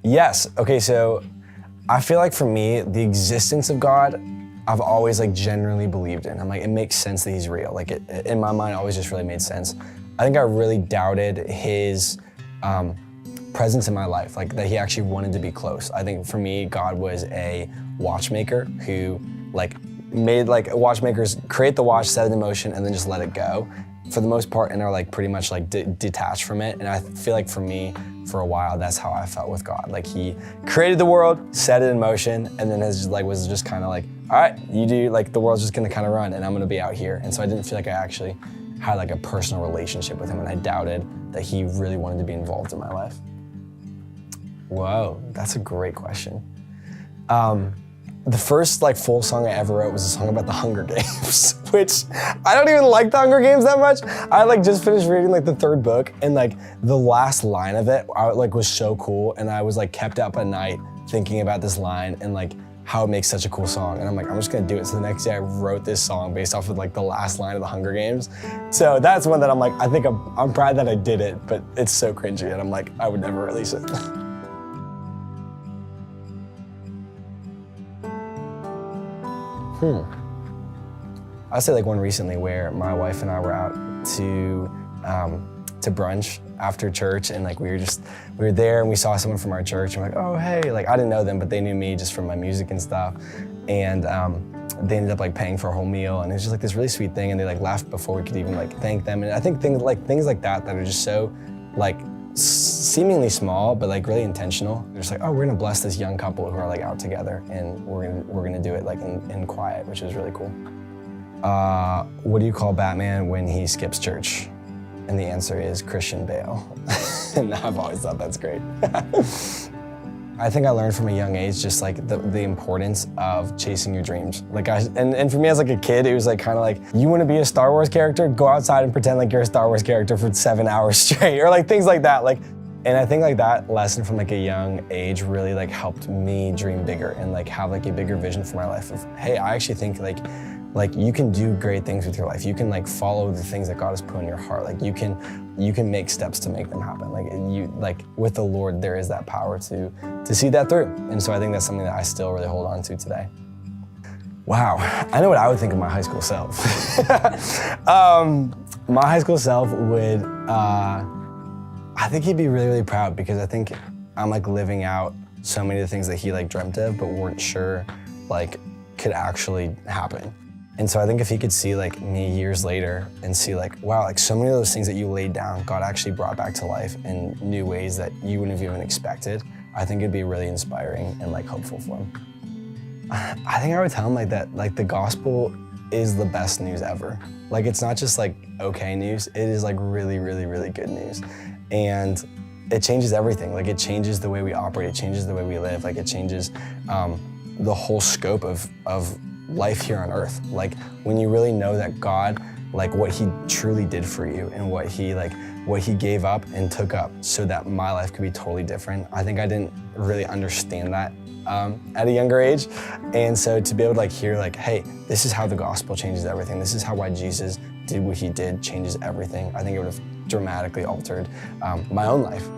Yes. Okay, so I feel like for me, the existence of God, I've always like genuinely believed in. I'm like, it makes sense that he's real. Like in my mind, it always just really made sense. I think I really doubted his presence in my life, like that he actually wanted to be close. I think for me, God was a watchmaker who like made like watchmakers create the watch, set it in motion, and then just let it go for the most part, and are like pretty much like detached from it. And I feel like for me, for a while, that's how I felt with God. Like he created the world, set it in motion, and then was just kind of like, all right, you do, like the world's just gonna kind of run and I'm gonna be out here. And so I didn't feel like I actually had like a personal relationship with him, and I doubted that he really wanted to be involved in my life. Whoa, that's a great question. The first like full song I ever wrote was a song about the Hunger Games, which I don't even like the Hunger Games that much. I like just finished reading like the third book, and like the last line of it was so cool, and I was like kept up at night thinking about this line and like how it makes such a cool song. And I'm like, I'm just gonna do it. So the next day I wrote this song based off of like the last line of the Hunger Games. So that's one that I'm like, I think I'm proud that I did it, but it's so cringy and I'm like, I would never release it. I'll say like one recently where my wife and I were out to brunch after church, and like we were there and we saw someone from our church, and we're like, oh hey, like I didn't know them, but they knew me just from my music and stuff, and they ended up like paying for a whole meal, and it was just like this really sweet thing, and they like left before we could even like thank them. And I think things like that are just so like seemingly small, but like really intentional. They're just like, oh, we're gonna bless this young couple who are like out together, and we're gonna do it like in quiet, which is really cool. What do you call Batman when he skips church? And the answer is Christian Bale. And I've always thought that's great. I think I learned from a young age just like the importance of chasing your dreams. Like and for me as like a kid, it was like kind of like, you want to be a Star Wars character? Go outside and pretend like you're a Star Wars character for 7 hours straight, or like things like that. And I think like that lesson from like a young age really like helped me dream bigger and like have like a bigger vision for my life of, hey, I actually think like you can do great things with your life. You can like follow the things that God has put in your heart. Like you can make steps to make them happen. Like with the Lord, there is that power to see that through. And so I think that's something that I still really hold on to today. Wow, I know what I would think of my high school self. My high school self would, I think he'd be really, really proud, because I think I'm like living out so many of the things that he like dreamt of, but weren't sure like could actually happen. And so I think if he could see like me years later and see like, wow, like so many of those things that you laid down, God actually brought back to life in new ways that you wouldn't have even expected, I think it'd be really inspiring and like hopeful for him. I think I would tell him like that, like the gospel is the best news ever. Like it's not just like okay news, it is like really, really, really good news. And it changes everything. Like it changes the way we operate, it changes the way we live, like it changes the whole scope of life here on earth. Like when you really know that God, like what he truly did for you and what he gave up and took up so that my life could be totally different. I think I didn't really understand that at a younger age. And so to be able to like hear like, hey, this is how the gospel changes everything. This is why Jesus did what he did, changes everything. I think it would have dramatically altered my own life.